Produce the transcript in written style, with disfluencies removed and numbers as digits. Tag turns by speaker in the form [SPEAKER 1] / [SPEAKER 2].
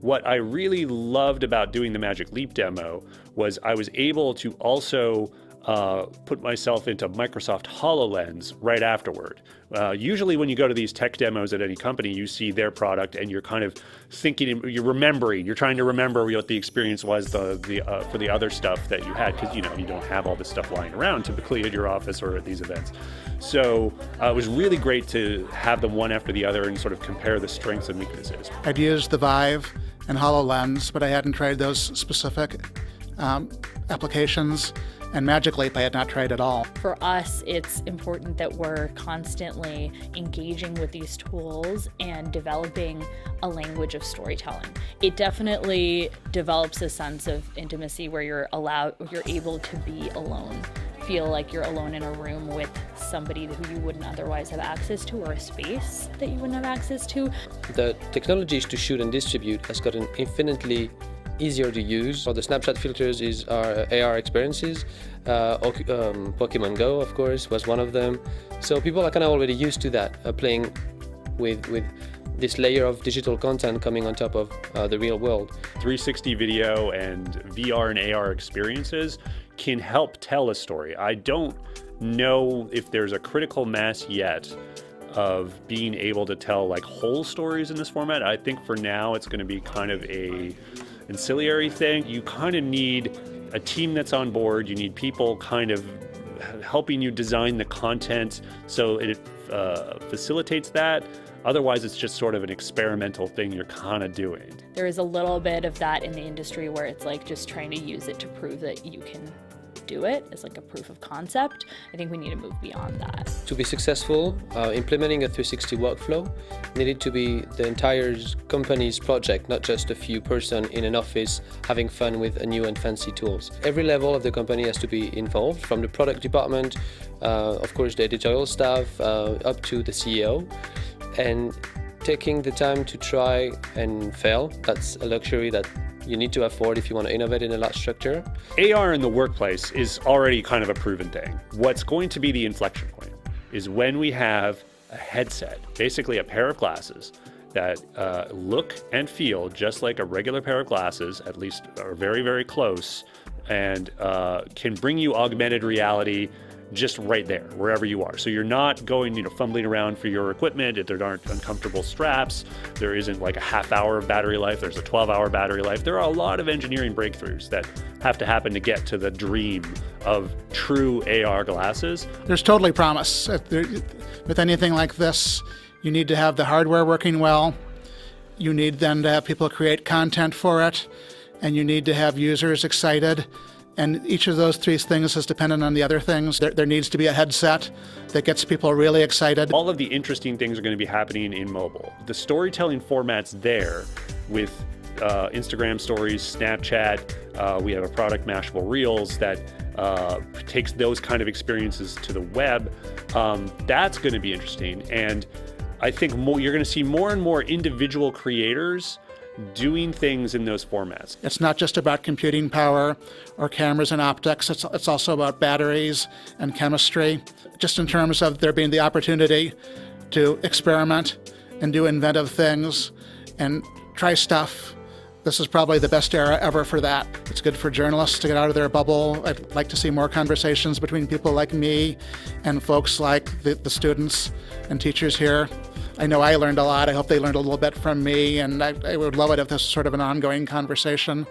[SPEAKER 1] What I really loved about doing the Magic Leap demo was I was able to also put myself into Microsoft HoloLens right afterward. Usually when you go to these tech demos at any company, you see their product and you're kind of thinking, you're remembering, you're trying to remember what the experience was for the other stuff that you had, because you don't have all this stuff lying around typically at your office or at these events. So it was really great to have them one after the other and sort of compare the strengths and weaknesses.
[SPEAKER 2] I'd used the Vive and HoloLens, but I hadn't tried those specific applications. And Magic Leap I had not tried at all.
[SPEAKER 3] For us, it's important that we're constantly engaging with these tools and developing a language of storytelling. It definitely develops a sense of intimacy where you're able to be alone, feel like you're alone in a room with somebody who you wouldn't otherwise have access to, or a space that you wouldn't have access to.
[SPEAKER 4] The technologies to shoot and distribute has gotten infinitely easier to use. So the snapshot filters is our AR experiences. Pokemon Go, of course, was one of them. So people are kind of already used to that, playing with this layer of digital content coming on top of the real world.
[SPEAKER 1] 360 video and VR and AR experiences can help tell a story. I don't know if there's a critical mass yet of being able to tell like whole stories in this format. I think for now it's going to be kind of a ancillary thing. You kind of need a team that's on board. You need people kind of helping you design the content so it facilitates that. Otherwise, it's just sort of an experimental thing you're kind of doing.
[SPEAKER 3] There is a little bit of that in the industry where it's like just trying to use it to prove that you can do it as like a proof of concept. I think we need to move beyond that.
[SPEAKER 4] To be successful, implementing a 360 workflow needed to be the entire company's project, not just a few person in an office having fun with a new and fancy tools. Every level of the company has to be involved, from the product department, of course the editorial staff, up to the CEO. And taking the time to try and fail, that's a luxury that you need to afford if you want to innovate in a large structure.
[SPEAKER 1] AR in the workplace is already kind of a proven thing. What's going to be the inflection point is when we have a headset, basically a pair of glasses that look and feel just like a regular pair of glasses, at least are very, very close, and can bring you augmented reality just right there, wherever you are. So you're not going, fumbling around for your equipment. There aren't uncomfortable straps. There isn't like a half hour of battery life. There's a 12-hour battery life. There are a lot of engineering breakthroughs that have to happen to get to the dream of true AR glasses.
[SPEAKER 2] There's totally promise. With anything like this, you need to have the hardware working well. You need then to have people create content for it, and you need to have users excited. And each of those three things is dependent on the other things. There needs to be a headset that gets people really excited.
[SPEAKER 1] All of the interesting things are going to be happening in mobile. The storytelling format's there with Instagram stories, Snapchat. We have a product, Mashable Reels, that takes those kind of experiences to the web. That's going to be interesting. And I think you're going to see more and more individual creators doing things in those formats.
[SPEAKER 2] It's not just about computing power or cameras and optics. It's also about batteries and chemistry, just in terms of there being the opportunity to experiment and do inventive things and try stuff. This is probably the best era ever for that. It's good for journalists to get out of their bubble. I'd like to see more conversations between people like me and folks like the students and teachers here. I know I learned a lot. I hope they learned a little bit from me, and I would love it if this was sort of an ongoing conversation.